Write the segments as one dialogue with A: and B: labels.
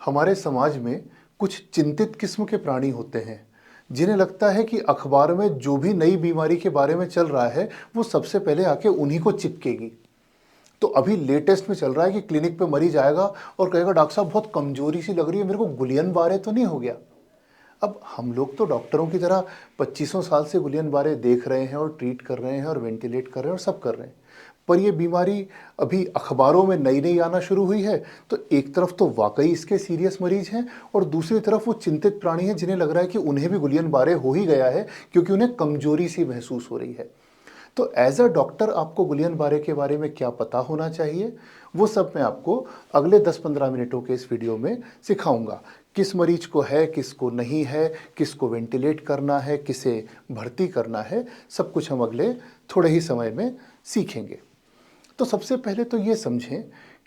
A: हमारे समाज में कुछ चिंतित किस्म के प्राणी होते हैं जिन्हें लगता है कि अखबार में जो भी नई बीमारी के बारे में चल रहा है वो सबसे पहले आके उन्हीं को चिपकेगी। तो अभी लेटेस्ट में चल रहा है कि क्लिनिक पे मरीज आएगा और कहेगा डॉक्टर साहब बहुत कमजोरी सी लग रही है, मेरे को गुलियन बारे तो नहीं हो गया। अब हम लोग तो डॉक्टरों की तरह 2500 साल से गुलियन बारे देख रहे हैं और ट्रीट कर रहे हैं और वेंटिलेट कर रहे हैं और सब कर रहे हैं, पर ये बीमारी अभी अखबारों में नई नई आना शुरू हुई है। तो एक तरफ तो वाकई इसके सीरियस मरीज हैं और दूसरी तरफ वो चिंतित प्राणी हैं जिन्हें लग रहा है कि उन्हें भी गुलियन बारे हो ही गया है क्योंकि उन्हें कमजोरी सी महसूस हो रही है। तो एज अ डॉक्टर आपको गुलियन बारे के बारे में क्या पता होना चाहिए, वो सब मैं आपको अगले 10-15 मिनटों के इस वीडियो में सिखाऊंगा। किस मरीज को है, किसको नहीं है, किसको वेंटिलेट करना है, किसे भर्ती करना है, सब कुछ हम अगले थोड़े ही समय में सीखेंगे। तो सबसे पहले तो ये समझें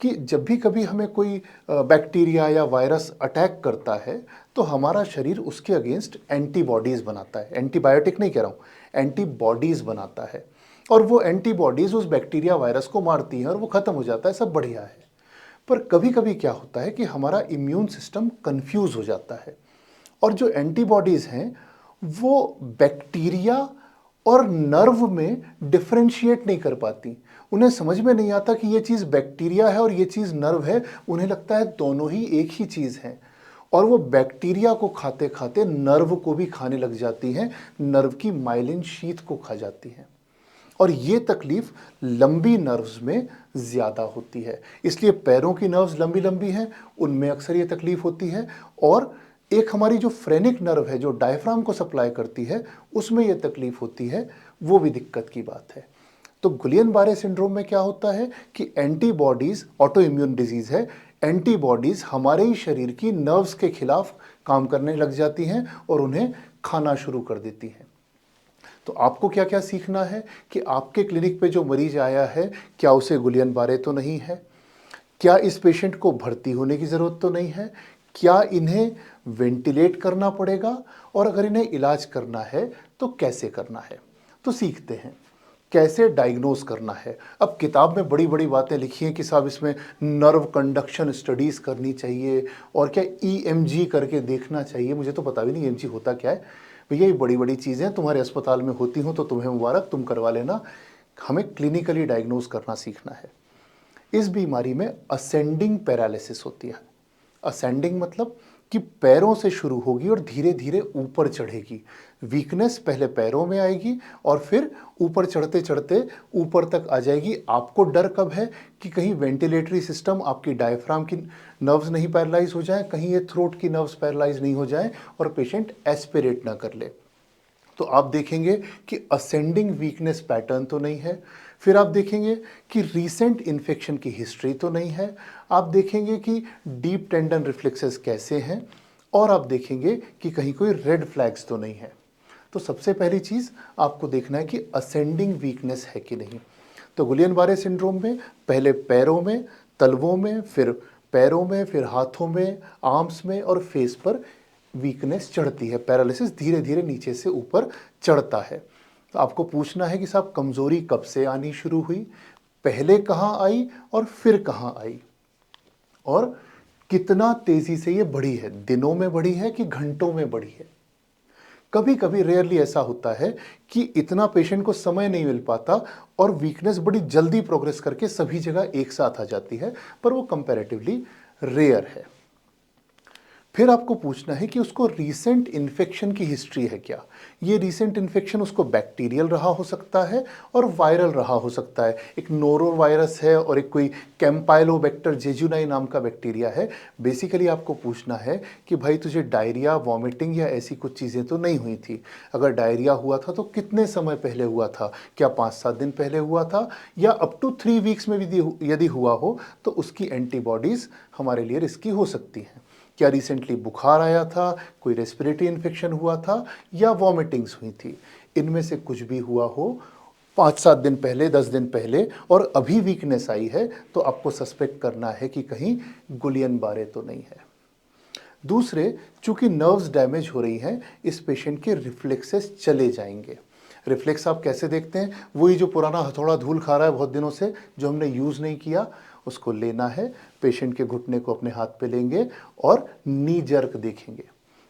A: कि जब भी कभी हमें कोई बैक्टीरिया या वायरस अटैक करता है तो हमारा शरीर उसके अगेंस्ट एंटीबॉडीज़ बनाता है। एंटीबायोटिक नहीं कह रहा हूँ, एंटीबॉडीज़ बनाता है और वो एंटीबॉडीज़ उस बैक्टीरिया वायरस को मारती हैं और वो ख़त्म हो जाता है, सब बढ़िया है। पर कभी कभी क्या होता है कि हमारा इम्यून सिस्टम कंफ्यूज हो जाता है और जो एंटीबॉडीज़ हैं वो बैक्टीरिया और नर्व में डिफरेंशिएट नहीं कर पाती। उन्हें समझ में नहीं आता कि ये चीज़ बैक्टीरिया है और ये चीज़ नर्व है, उन्हें लगता है दोनों ही एक ही चीज़ है और वो बैक्टीरिया को खाते खाते नर्व को भी खाने लग जाती हैं, नर्व की माइलिन शीथ को खा जाती हैं और ये तकलीफ लंबी नर्व्स में ज़्यादा होती है। इसलिए पैरों की नर्व्स लंबी लंबी हैं, उनमें अक्सर ये तकलीफ होती है और एक हमारी जो फ्रेनिक नर्व है जो डायफ्राम को सप्लाई करती है उसमें ये तकलीफ होती है, वो भी दिक्कत की बात है। तो गुलियन बारे सिंड्रोम में क्या होता है कि एंटीबॉडीज़, ऑटो इम्यून डिजीज़ है, एंटीबॉडीज़ हमारे ही शरीर की नर्व्स के खिलाफ काम करने लग जाती हैं और उन्हें खाना शुरू कर देती हैं। तो आपको क्या क्या सीखना है कि आपके क्लिनिक पे जो मरीज आया है क्या उसे गुलियन बारे तो नहीं है, क्या इस पेशेंट को भर्ती होने की ज़रूरत तो नहीं है, क्या इन्हें वेंटिलेट करना पड़ेगा और अगर इन्हें इलाज करना है तो कैसे करना है। तो सीखते हैं कैसे डायग्नोज करना है। अब किताब में बड़ी बड़ी बातें लिखी हैं कि साहब इसमें नर्व कंडक्शन स्टडीज़ करनी चाहिए और क्या ईएमजी करके देखना चाहिए। मुझे तो पता भी नहीं ईएमजी होता क्या है। भैया ये बड़ी बड़ी चीज़ें तुम्हारे अस्पताल में होती हों तो तुम्हें मुबारक, तुम करवा लेना। हमें क्लिनिकली डायग्नोज करना सीखना है। इस बीमारी में असेंडिंग पैरालिसिस होती है। असेंडिंग मतलब कि पैरों से शुरू होगी और धीरे धीरे ऊपर चढ़ेगी। वीकनेस पहले पैरों में आएगी और फिर ऊपर चढ़ते चढ़ते ऊपर तक आ जाएगी। आपको डर कब है कि कहीं वेंटिलेटरी सिस्टम, आपकी डायफ्राम की नर्व्स नहीं पैरालाइज हो जाए, कहीं ये थ्रोट की नर्व्स पैरालाइज नहीं हो जाए और पेशेंट एस्पिरेट ना कर ले। तो आप देखेंगे कि असेंडिंग वीकनेस पैटर्न तो नहीं है। फिर आप देखेंगे कि रीसेंट इन्फेक्शन की हिस्ट्री तो नहीं है। आप देखेंगे कि डीप टेंडन रिफ्लेक्सेस कैसे हैं और आप देखेंगे कि कहीं कोई रेड फ्लैग्स तो नहीं है। तो सबसे पहली चीज़ आपको देखना है कि असेंडिंग वीकनेस है कि नहीं। तो गुलियन बारे सिंड्रोम में पहले पैरों में, तलवों में, फिर पैरों में, फिर हाथों में, आर्म्स में और फेस पर वीकनेस चढ़ती है। पैरालिसिस धीरे धीरे नीचे से ऊपर चढ़ता है। तो आपको पूछना है कि साहब कमज़ोरी कब से आनी शुरू हुई, पहले कहाँ आई और फिर कहाँ आई और कितना तेज़ी से ये बढ़ी है, दिनों में बढ़ी है कि घंटों में बढ़ी है। कभी कभी रेयरली ऐसा होता है कि इतना पेशेंट को समय नहीं मिल पाता और वीकनेस बड़ी जल्दी प्रोग्रेस करके सभी जगह एक साथ आ जाती है, पर वो कंपैरेटिवली रेयर है। फिर आपको पूछना है कि उसको रीसेंट इन्फेक्शन की हिस्ट्री है क्या। ये रीसेंट इन्फेक्शन उसको बैक्टीरियल रहा हो सकता है और वायरल रहा हो सकता है। एक नोरो वायरस है और एक कोई कैम्पाइलोबैक्टर जेजुनाई नाम का बैक्टीरिया है। बेसिकली आपको पूछना है कि भाई तुझे डायरिया, वॉमिटिंग या ऐसी कुछ चीज़ें तो नहीं हुई थी। अगर डायरिया हुआ था तो कितने समय पहले हुआ था, क्या 5-7 दिन पहले हुआ था या अप टू 3 वीक्स में भी यदि हुआ हो तो उसकी एंटीबॉडीज़ हमारे लिए रिस्की हो सकती हैं। क्या रिसेंटली बुखार आया था, कोई रेस्पिरेटरी इन्फेक्शन हुआ था या वॉमिटिंग्स हुई थी। इनमें से कुछ भी हुआ हो 5-7 दिन पहले, 10 दिन पहले और अभी वीकनेस आई है तो आपको सस्पेक्ट करना है कि कहीं गुलियन बारे तो नहीं है। दूसरे, चूंकि नर्व्स डैमेज हो रही हैं, इस पेशेंट के रिफ्लेक्सेस चले जाएंगे। रिफ्लेक्स आप कैसे देखते हैं, वही जो पुराना हथौड़ा धूल खा रहा है बहुत दिनों से, जो हमने यूज़ नहीं किया, उसको लेना है, पेशेंट के घुटने को अपने हाथ पे लेंगे और नी जर्क देखेंगे।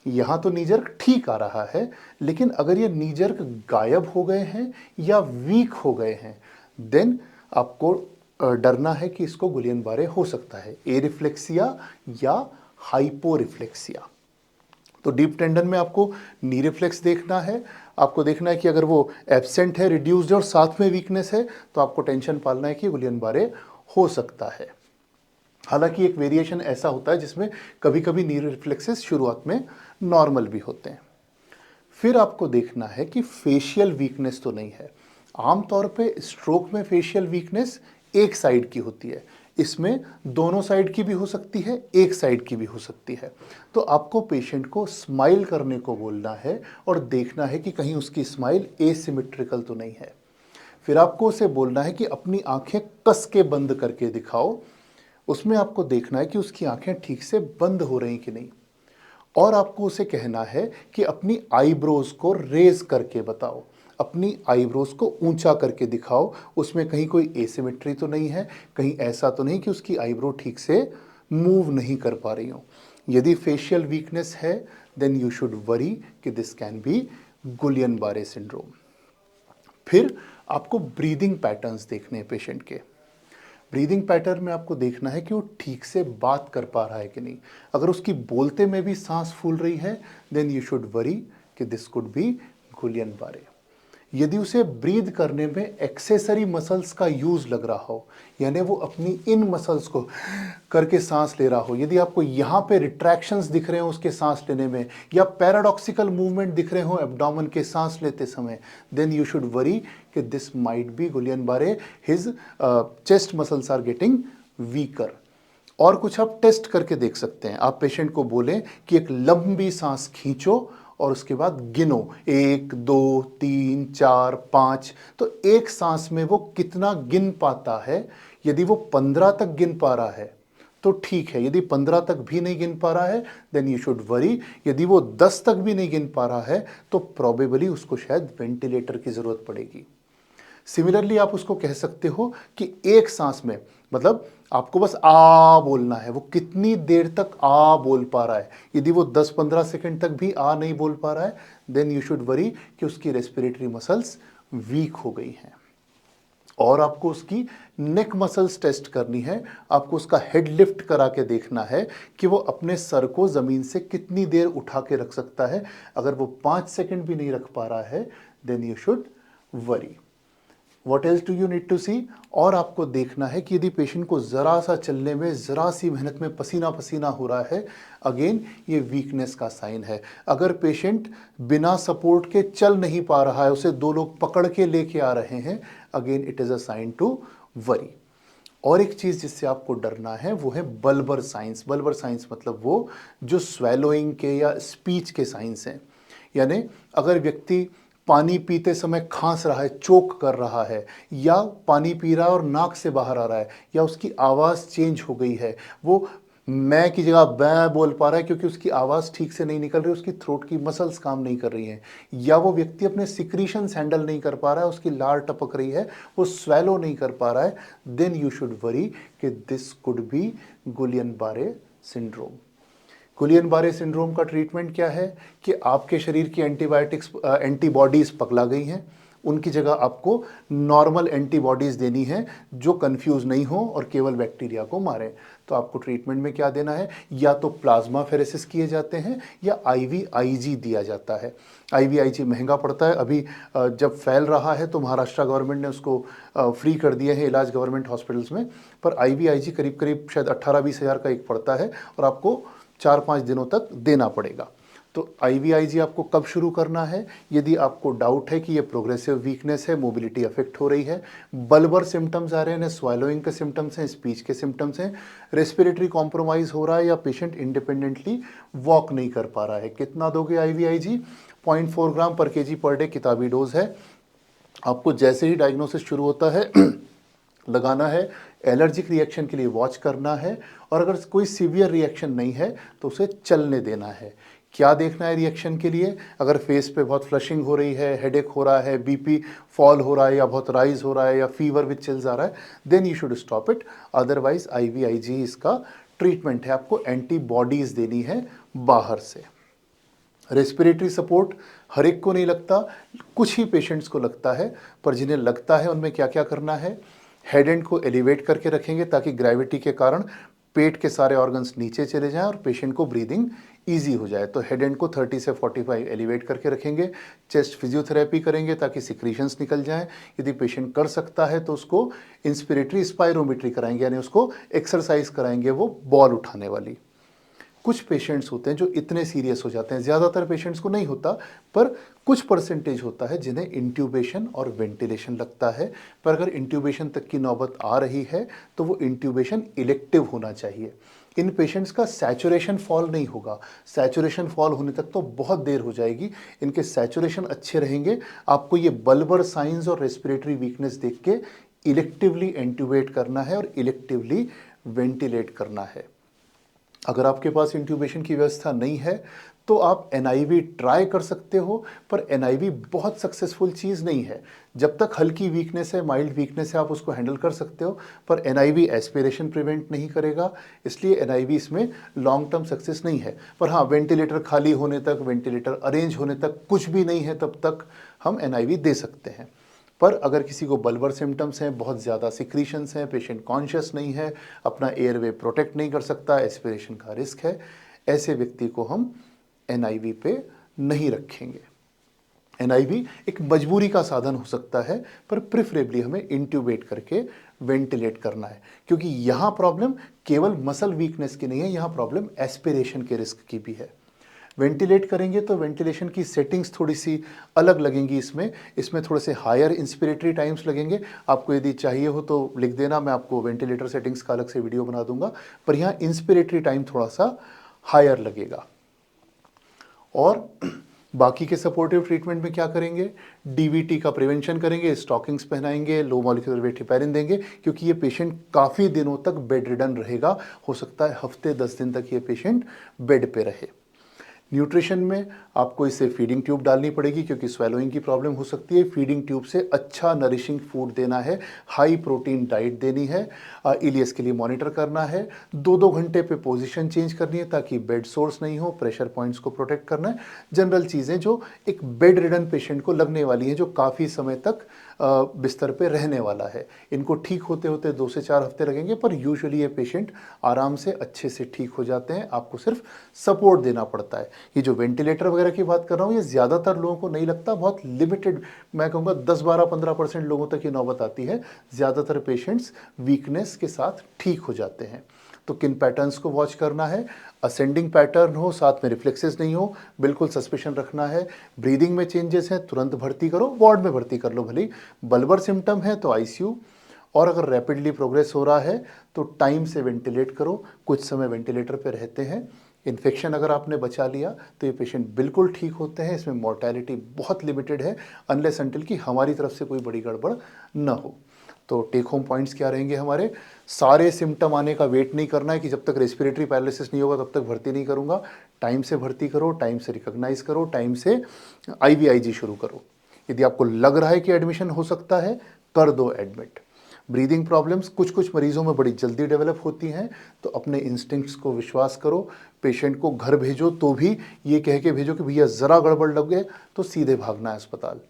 A: यहाँ तो नी जर्क ठीक आ रहा है, लेकिन अगर ये नी जर्क गायब हो गए हैं या वीक हो गए हैं, देन आपको डरना है कि इसको गुलियन बारे हो सकता है, ए रिफ्लेक्सिया या हाइपो रिफ्लेक्सिया। तो डीप टेंडन में आपको नी रिफ्लेक्स देखना है, आपको देखना है कि अगर वो एब्सेंट है, रिड्यूस्ड है और साथ में वीकनेस है, तो आपको टेंशन पालना है कि गुलियन बारे हो सकता है। हालांकि एक वेरिएशन ऐसा होता है जिसमें कभी कभी नी रिफ्लेक्सेस शुरुआत में नॉर्मल भी होते हैं। फिर आपको देखना है कि फेशियल वीकनेस तो नहीं है। आमतौर पे स्ट्रोक में फेशियल वीकनेस एक साइड की होती है, इसमें दोनों साइड की भी हो सकती है, एक साइड की भी हो सकती है। तो आपको पेशेंट को स्माइल करने को बोलना है और देखना है कि कहीं उसकी स्माइल एसिमेट्रिकल तो नहीं है। फिर आपको उसे बोलना है कि अपनी आंखें कस के बंद करके दिखाओ, उसमें आपको देखना है कि उसकी आंखें ठीक से बंद हो रही कि नहीं। और आपको उसे कहना है कि अपनी आईब्रोज को रेज करके बताओ, अपनी आईब्रोज को ऊंचा करके दिखाओ, उसमें कहीं कोई एसिमेट्री तो नहीं है, कहीं ऐसा तो नहीं कि उसकी आईब्रो ठीक से मूव नहीं कर पा रही हो। यदि फेशियल वीकनेस है, देन यू शुड वरी कि दिस कैन बी गुलियन बारे सिंड्रोम। फिर आपको ब्रीदिंग पैटर्न्स देखने हैं पेशेंट के। ब्रीदिंग पैटर्न में आपको देखना है कि वो ठीक से बात कर पा रहा है कि नहीं। अगर उसकी बोलते में भी सांस फूल रही है, देन यू शुड वरी कि दिस कुड बी गुलियन बारे। यदि उसे ब्रीद करने में एक्सेसरी मसल्स का यूज लग रहा हो, यानी वो अपनी इन मसल्स को करके सांस ले रहा हो, यदि आपको यहाँ पे रिट्रैक्शंस दिख रहे हो उसके सांस लेने में, या पैराडॉक्सिकल मूवमेंट दिख रहे हो एब्डोमेन के सांस लेते समय, देन यू शुड वरी कि this might be Guillain Barre, his chest muscles are getting weaker. और कुछ आप टेस्ट करके देख सकते हैं। आप पेशेंट को बोलें कि एक लंबी सांस खींचो और उसके बाद गिनो, 1 2 3 4 5। तो एक सांस में वो कितना गिन पाता है। यदि वो 15 तक गिन पा रहा है तो ठीक है, यदि 15 तक भी नहीं गिन पा रहा है, देन यू शुड वरी। यदि वो 10 तक भी नहीं गिन पा रहा है, तो प्रोबेबली उसको शायद वेंटिलेटर की जरूरत पड़ेगी। सिमिलरली आप उसको कह सकते हो कि एक सांस में, मतलब आपको बस आ बोलना है, वो कितनी देर तक आ बोल पा रहा है। यदि वो 10-15 सेकंड तक भी आ नहीं बोल पा रहा है, देन यू शुड वरी कि उसकी रेस्पिरेटरी मसल्स वीक हो गई हैं। और आपको उसकी नेक मसल्स टेस्ट करनी है। आपको उसका हेड लिफ्ट करा के देखना है कि वो अपने सर को ज़मीन से कितनी देर उठा के रख सकता है। अगर वो 5 सेकंड भी नहीं रख पा रहा है, then you should worry. What else do you need to see? और आपको देखना है कि यदि पेशेंट को ज़रा सा चलने में, ज़रा सी मेहनत में पसीना पसीना हो रहा है, अगेन ये वीकनेस का साइन है। अगर पेशेंट बिना सपोर्ट के चल नहीं पा रहा है, उसे 2 लोग पकड़ के लेके आ रहे हैं, again it is a sign to worry. और एक चीज़ जिससे आपको डरना है वो है बल्बर साइंस। बल्बर साइंस मतलब वो जो स्वेलोइंग के या स्पीच के साइंस हैं। यानी अगर व्यक्ति पानी पीते समय खांस रहा है, चोक कर रहा है, या पानी पी रहा है और नाक से बाहर आ रहा है, या उसकी आवाज़ चेंज हो गई है, वो मैं की जगह बै बोल पा रहा है क्योंकि उसकी आवाज़ ठीक से नहीं निकल रही, उसकी थ्रोट की मसल्स काम नहीं कर रही हैं, या वो व्यक्ति अपने सिक्रीशंस हैंडल नहीं कर पा रहा है, उसकी लार टपक रही है, वो स्वेलो नहीं कर पा रहा है, देन यू शुड वरी कि दिस कुड बी गुलियन बारे सिंड्रोम। गुलियन बारे सिंड्रोम का ट्रीटमेंट क्या है कि आपके शरीर की एंटीबॉडीज़ पगला गई हैं, उनकी जगह आपको नॉर्मल एंटीबॉडीज़ देनी है जो कंफ्यूज नहीं हो और केवल बैक्टीरिया को मारें। तो आपको ट्रीटमेंट में क्या देना है, या तो प्लाज्मा फेरेसिस किए जाते हैं या IVIG दिया जाता है। IVIG महंगा पड़ता है, अभी जब फैल रहा है तो महाराष्ट्र गवर्नमेंट ने उसको फ्री कर दिए हैं इलाज गवर्नमेंट हॉस्पिटल्स में, पर IVIG करीब करीब शायद 18-20 हज़ार का एक पड़ता है और आपको 4-5 दिनों तक देना पड़ेगा। तो IVIG आपको कब शुरू करना है, यदि आपको डाउट है कि ये प्रोग्रेसिव वीकनेस है, मोबिलिटी अफेक्ट हो रही है, बल्बर सिम्टम्स आ रहे हैं, स्वैलोइंग के सिम्टम्स हैं, स्पीच के सिम्टम्स हैं, रेस्पिरेटरी कॉम्प्रोमाइज़ हो रहा है, या पेशेंट इंडिपेंडेंटली वॉक नहीं कर पा रहा है। कितना दोगे IVIG? 0.4 ग्राम पर kg पर डे किताबी डोज है। आपको जैसे ही डायग्नोसिस शुरू होता है लगाना है, एलर्जिक रिएक्शन के लिए वॉच करना है, और अगर कोई सीवियर रिएक्शन नहीं है तो उसे चलने देना है। क्या देखना है रिएक्शन के लिए? अगर फेस पे बहुत फ्लशिंग हो रही है, हेडेक हो रहा है, बीपी फॉल हो रहा है या बहुत राइज हो रहा है या फीवर विद चिल्स आ रहा है, then you should stop it. Otherwise IVIG इसका ट्रीटमेंट है, आपको एंटीबॉडीज देनी है बाहर से। रेस्पिरेटरी सपोर्ट हर एक को नहीं लगता, कुछ ही पेशेंट्स को लगता है, पर जिन्हें लगता है उनमें क्या क्या करना है? हेड एंड को एलिवेट करके रखेंगे ताकि ग्रेविटी के कारण पेट के सारे ऑर्गन्स नीचे चले जाएं और पेशेंट को ब्रीदिंग ईजी हो जाए। तो हेड एंड को 30 से 45 एलिवेट करके रखेंगे। चेस्ट फिजियोथेरेपी करेंगे ताकि सिक्रीशंस निकल जाएं। यदि पेशेंट कर सकता है तो उसको इंस्पिरेटरी स्पायरोमेट्री कराएंगे, यानी उसको एक्सरसाइज कराएंगे वो बॉल उठाने वाली। कुछ पेशेंट्स होते हैं जो इतने सीरियस हो जाते हैं, ज़्यादातर पेशेंट्स को नहीं होता, पर कुछ परसेंटेज होता है जिन्हें इंट्यूबेशन और वेंटिलेशन लगता है। पर अगर इंट्यूबेशन तक की नौबत आ रही है तो वो इंट्यूबेशन इलेक्टिव होना चाहिए। इन पेशेंट्स का सैचुरेशन फॉल नहीं होगा, सैचुरेशन फॉल होने तक तो बहुत देर हो जाएगी। इनके सैचुरेशन अच्छे रहेंगे। आपको ये बल्बर साइंस और रेस्पिरेटरी वीकनेस देख के इलेक्टिवली इंट्यूबेट करना है और इलेक्टिवली वेंटिलेट करना है। अगर आपके पास इंट्यूबेशन की व्यवस्था नहीं है तो आप NIV ट्राई कर सकते हो, पर NIV बहुत सक्सेसफुल चीज़ नहीं है। जब तक हल्की वीकनेस है, माइल्ड वीकनेस है, आप उसको हैंडल कर सकते हो, पर NIV एस्पिरेशन प्रिवेंट नहीं करेगा, इसलिए NIV इसमें लॉन्ग टर्म सक्सेस नहीं है। पर हाँ, वेंटिलेटर खाली होने तक, वेंटिलेटर अरेंज होने तक, कुछ भी नहीं है तब तक हम NIV दे सकते हैं। पर अगर किसी को बल्बर सिम्टम्स हैं, बहुत ज़्यादा सिक्रीशंस हैं, पेशेंट कॉन्शियस नहीं है, अपना एयरवे प्रोटेक्ट नहीं कर सकता, एस्पिरेशन का रिस्क है, ऐसे व्यक्ति को हम NIV पे नहीं रखेंगे। NIV एक मजबूरी का साधन हो सकता है, पर प्रिफरेबली हमें इंट्यूबेट करके वेंटिलेट करना है, क्योंकि यहाँ प्रॉब्लम केवल मसल वीकनेस की नहीं है, यहाँ प्रॉब्लम एस्पिरेशन के रिस्क की भी है। वेंटिलेट करेंगे तो वेंटिलेशन की सेटिंग्स थोड़ी सी अलग लगेंगी। इसमें थोड़े से हायर इंस्पिरेटरी टाइम्स लगेंगे। आपको यदि चाहिए हो तो लिख देना, मैं आपको वेंटिलेटर सेटिंग्स का अलग से वीडियो बना दूंगा, पर यहाँ इंस्पिरेटरी टाइम थोड़ा सा हायर लगेगा। और बाकी के सपोर्टिव ट्रीटमेंट में क्या करेंगे? DVT का प्रिवेंशन करेंगे, स्टॉकिंग्स पहनाएंगे, लो मॉलिक्यूलर वेट हेपेरिन देंगे, क्योंकि ये पेशेंट काफ़ी दिनों तक बेड रिडन रहेगा। हो सकता है हफ्ते 10 दिन तक ये पेशेंट बेड पे रहे। न्यूट्रिशन में आपको इसे फीडिंग ट्यूब डालनी पड़ेगी, क्योंकि स्वेलोइंग की प्रॉब्लम हो सकती है। फीडिंग ट्यूब से अच्छा नरिशिंग फूड देना है, हाई प्रोटीन डाइट देनी है, इलियस के लिए मॉनिटर करना है, 2-2 घंटे पे पोजीशन चेंज करनी है ताकि बेड सोर्स नहीं हो, प्रेशर पॉइंट्स को प्रोटेक्ट करना है। जनरल चीज़ें जो एक बेड रिडन पेशेंट को लगने वाली हैं, जो काफ़ी समय तक बिस्तर पे रहने वाला है। इनको ठीक होते होते 2 से 4 हफ्ते लगेंगे, पर यूजुअली ये पेशेंट आराम से अच्छे से ठीक हो जाते हैं। आपको सिर्फ सपोर्ट देना पड़ता है। ये जो वेंटिलेटर वगैरह की बात कर रहा हूँ, ये ज़्यादातर लोगों को नहीं लगता, बहुत लिमिटेड, मैं कहूँगा 10-12-15% लोगों तक ये नौबत आती है। ज़्यादातर पेशेंट्स वीकनेस के साथ ठीक हो जाते हैं। तो किन पैटर्न्स को वॉच करना है? असेंडिंग पैटर्न हो, साथ में रिफ्लेक्सेस नहीं हो, बिल्कुल सस्पेशन रखना है। ब्रीदिंग में चेंजेस हैं, तुरंत भर्ती करो, वार्ड में भर्ती कर लो भले। बल्बर सिम्टम है तो ICU, और अगर रैपिडली प्रोग्रेस हो रहा है तो टाइम से वेंटिलेट करो, कुछ समय वेंटिलेटर पे रहते हैं। इन्फेक्शन अगर आपने बचा लिया तो ये पेशेंट बिल्कुल ठीक होते हैं। इसमें मोर्टेलिटी बहुत लिमिटेड है, अनलेस अनटिल कि हमारी तरफ से कोई बड़ी गड़बड़ न हो। तो टेक होम पॉइंट्स क्या रहेंगे हमारे? सारे सिम्टम आने का वेट नहीं करना है कि जब तक रेस्पिरेटरी पैरालिसिस नहीं होगा तब तक भर्ती नहीं करूंगा। टाइम से भर्ती करो, टाइम से रिकॉग्नाइज करो, टाइम से IVIG शुरू करो। यदि आपको लग रहा है कि एडमिशन हो सकता है, कर दो एडमिट। ब्रीदिंग प्रॉब्लम्स कुछ कुछ मरीजों में बड़ी जल्दी डेवलप होती हैं, तो अपने इंस्टिंक्ट्स को विश्वास करो। पेशेंट को घर भेजो तो भी ये कह के भेजो कि भैया ज़रा गड़बड़ लग गए तो सीधे भागना है अस्पताल।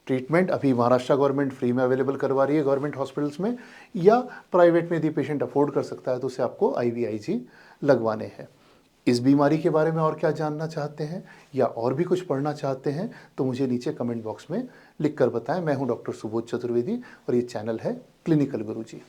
A: ट्रीटमेंट अभी महाराष्ट्र गवर्नमेंट फ्री में अवेलेबल करवा रही है गवर्नमेंट हॉस्पिटल्स में, या प्राइवेट में यदि पेशेंट अफोर्ड कर सकता है तो उसे आपको IVIG लगवाने हैं। इस बीमारी के बारे में और क्या जानना चाहते हैं या और भी कुछ पढ़ना चाहते हैं तो मुझे नीचे कमेंट बॉक्स में लिख कर बताएं। मैं हूं डॉक्टर सुबोध चतुर्वेदी और ये चैनल है क्लिनिकल गुरुजी।